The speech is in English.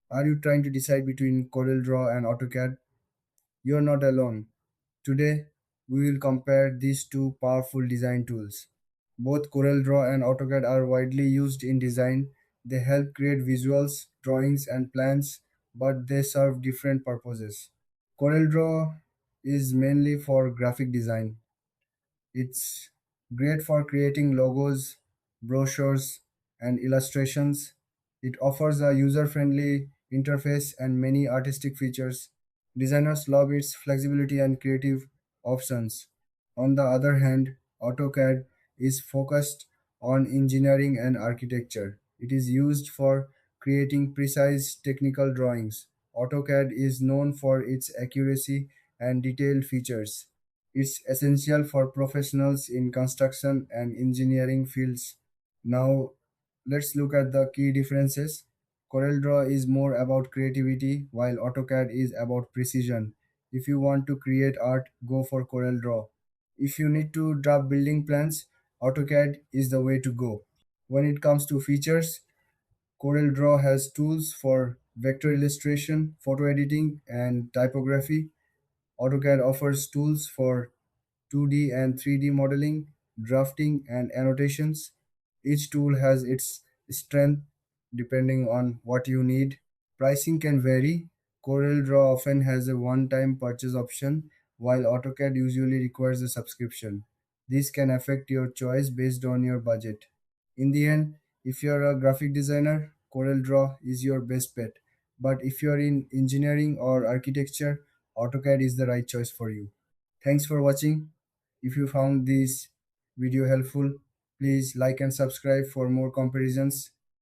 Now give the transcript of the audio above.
Are you trying to decide between CorelDRAW and AutoCAD? You're not alone. Today, we will compare these two powerful design tools. Both CorelDRAW and AutoCAD are widely used in design. They help create visuals, drawings, and plans, but they serve different purposes. CorelDRAW is mainly for graphic design. It's great for creating logos, brochures, and illustrations. It offers a user friendly interface and many artistic features. Designers love its flexibility and creative options. On the other hand, AutoCAD is focused on engineering and architecture. It is used for creating precise technical drawings. AutoCAD is known for its accuracy and detailed features. It's essential for professionals in construction and engineering fields. Now, let's look at the key differences. CorelDRAW is more about creativity, while AutoCAD is about precision. If you want to create art, go for CorelDRAW. If you need to draft building plans, AutoCAD is the way to go. When it comes to features, CorelDRAW has tools for vector illustration, photo editing, and typography. AutoCAD offers tools for 2D and 3D modeling, drafting, and annotations. Each tool has its strength depending on what you need. Pricing can vary. CorelDRAW often has a one time purchase option, while AutoCAD usually requires a subscription. This can affect your choice based on your budget. In the end, if you're a graphic designer, CorelDRAW is your best bet. But if you're in engineering or architecture, AutoCAD is the right choice for you. Thanks for watching. If you found this video helpful, please like and subscribe for more comparisons.